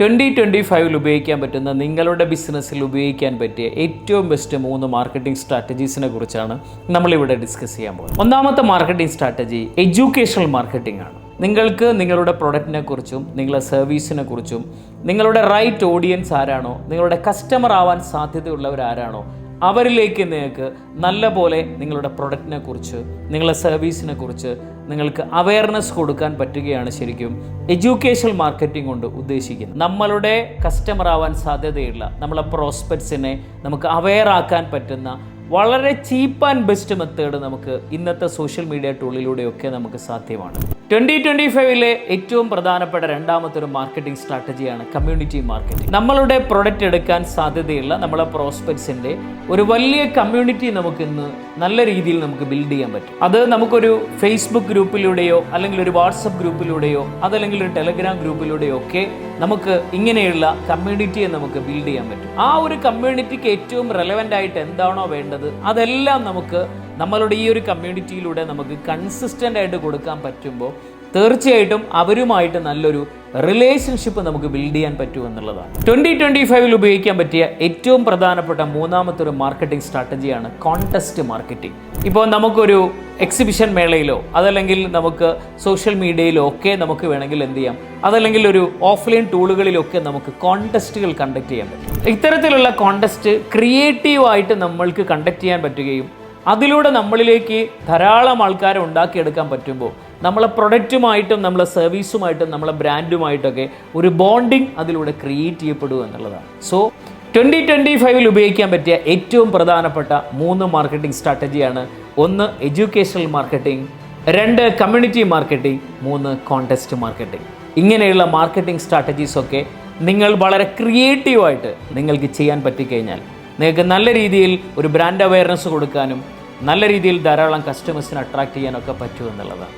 2025 ഉപയോഗിക്കാൻ പറ്റുന്ന നിങ്ങളുടെ ബിസിനസ്സിൽ ഉപയോഗിക്കാൻ പറ്റിയ ഏറ്റവും ബെസ്റ്റ് 3 മാർക്കറ്റിംഗ് സ്ട്രാറ്റജീസിനെ കുറിച്ചാണ് നമ്മളിവിടെ ഡിസ്കസ് ചെയ്യാൻ പോകുന്നത്. ഒന്നാമത്തെ മാർക്കറ്റിംഗ് സ്ട്രാറ്റജി എഡ്യൂക്കേഷണൽ മാർക്കറ്റിംഗ് ആണ്. നിങ്ങൾക്ക് നിങ്ങളുടെ പ്രൊഡക്റ്റിനെ കുറിച്ചും നിങ്ങളുടെ സർവീസിനെ കുറിച്ചും നിങ്ങളുടെ റൈറ്റ് ഓഡിയൻസ് ആരാണോ, നിങ്ങളുടെ കസ്റ്റമർ ആവാൻ സാധ്യതയുള്ളവരാരാണോ അവരിലേക്ക് നിങ്ങൾക്ക് നല്ല പോലെ നിങ്ങളുടെ പ്രൊഡക്റ്റിനെ കുറിച്ച് നിങ്ങളുടെ സർവീസിനെ കുറിച്ച് നിങ്ങൾക്ക് അവയർനെസ് കൊടുക്കാൻ പറ്റുകയാണ് ശരിക്കും എഡ്യൂക്കേഷണൽ മാർക്കറ്റിംഗ് കൊണ്ട് ഉദ്ദേശിക്കുന്നത്. നമ്മളുടെ കസ്റ്റമർ ആവാൻ സാധ്യതയുള്ള നമ്മളെ പ്രോസ്പെക്ട്സിനെ നമുക്ക് അവെയർ ആക്കാൻ പറ്റുന്ന വളരെ ചീപ്പ് ആൻഡ് ബെസ്റ്റ് മെത്തേഡ് നമുക്ക് ഇന്നത്തെ സോഷ്യൽ മീഡിയ ടൂളിലൂടെയൊക്കെ നമുക്ക് സാധ്യമാണ്. 2025 ഏറ്റവും പ്രധാനപ്പെട്ട രണ്ടാമത്തെ ഒരു മാർക്കറ്റിംഗ് സ്ട്രാറ്റജിയാണ് കമ്മ്യൂണിറ്റി മാർക്കറ്റിംഗ്. നമ്മളുടെ പ്രൊഡക്റ്റ് എടുക്കാൻ സാധ്യതയുള്ള നമ്മളെ പ്രോസ്പെക്ട്സിൻ്റെ ഒരു വലിയ കമ്മ്യൂണിറ്റി നമുക്ക് ഇന്ന് നല്ല രീതിയിൽ നമുക്ക് ബിൽഡ് ചെയ്യാൻ പറ്റും. അത് നമുക്കൊരു ഫേസ്ബുക്ക് ഗ്രൂപ്പിലൂടെയോ അല്ലെങ്കിൽ ഒരു വാട്സപ്പ് ഗ്രൂപ്പിലൂടെയോ അതല്ലെങ്കിൽ ഒരു ടെലഗ്രാം ഗ്രൂപ്പിലൂടെയോ ഒക്കെ നമുക്ക് ഇങ്ങനെയുള്ള കമ്മ്യൂണിറ്റിയെ നമുക്ക് ബിൽഡ് ചെയ്യാൻ പറ്റും. ആ ഒരു കമ്മ്യൂണിറ്റിക്ക് ഏറ്റവും റെലവൻ്റ് ആയിട്ട് എന്താണോ വേണ്ടത് അതെല്ലാം നമുക്ക് നമ്മളുടെ ഈ ഒരു കമ്മ്യൂണിറ്റിയിലൂടെ നമുക്ക് കൺസിസ്റ്റൻ്റ് ആയിട്ട് കൊടുക്കാൻ പറ്റുമ്പോൾ തീർച്ചയായിട്ടും അവരുമായിട്ട് നല്ലൊരു റിലേഷൻഷിപ്പ് നമുക്ക് ബിൽഡ് ചെയ്യാൻ പറ്റുമെന്നുള്ളതാണ്. 2025 ഉപയോഗിക്കാൻ പറ്റിയ ഏറ്റവും പ്രധാനപ്പെട്ട മൂന്നാമത്തെ ഒരു മാർക്കറ്റിംഗ് സ്ട്രാറ്റജിയാണ് കോൺടെസ്റ്റ് മാർക്കറ്റിംഗ്. ഇപ്പോൾ നമുക്കൊരു എക്സിബിഷൻ മേളയിലോ അതല്ലെങ്കിൽ നമുക്ക് സോഷ്യൽ മീഡിയയിലോ ഒക്കെ നമുക്ക് വേണമെങ്കിൽ എന്ത് ചെയ്യാം, അതല്ലെങ്കിൽ ഒരു ഓഫ്ലൈൻ ടൂളുകളിലൊക്കെ നമുക്ക് കോൺടെസ്റ്റുകൾ കണ്ടക്ട് ചെയ്യാൻ പറ്റും. ഇത്തരത്തിലുള്ള കോൺടെസ്റ്റ് ക്രിയേറ്റീവായിട്ട് നമ്മൾക്ക് കണ്ടക്ട് ചെയ്യാൻ പറ്റുകയും അതിലൂടെ നമ്മളിലേക്ക് ധാരാളം ആൾക്കാരെ ഉണ്ടാക്കിയെടുക്കാൻ പറ്റുമ്പോൾ നമ്മളെ പ്രൊഡക്റ്റുമായിട്ടും നമ്മളെ സർവീസുമായിട്ടും നമ്മളെ ബ്രാൻഡുമായിട്ടൊക്കെ ഒരു ബോണ്ടിങ് അതിലൂടെ ക്രിയേറ്റ് ചെയ്യപ്പെടുക എന്നുള്ളതാണ്. സോ 2025 ഉപയോഗിക്കാൻ പറ്റിയ ഏറ്റവും പ്രധാനപ്പെട്ട 3 മാർക്കറ്റിംഗ് സ്ട്രാറ്റജിയാണ്: 1 educational marketing, 2 community marketing, 3 contest marketing. ഇങ്ങനെയുള്ള മാർക്കറ്റിംഗ് സ്ട്രാറ്റജീസൊക്കെ നിങ്ങൾ വളരെ ക്രിയേറ്റീവായിട്ട് നിങ്ങൾക്ക് ചെയ്യാൻ പറ്റിക്കഴിഞ്ഞാൽ നിങ്ങൾക്ക് നല്ല രീതിയിൽ ഒരു ബ്രാൻഡ് അവയർനെസ് കൊടുക്കാനും നല്ല രീതിയിൽ ധാരാളം കസ്റ്റമേഴ്സിനെ അട്രാക്ട് ചെയ്യാനൊക്കെ പറ്റുമെന്നുള്ളതാണ്.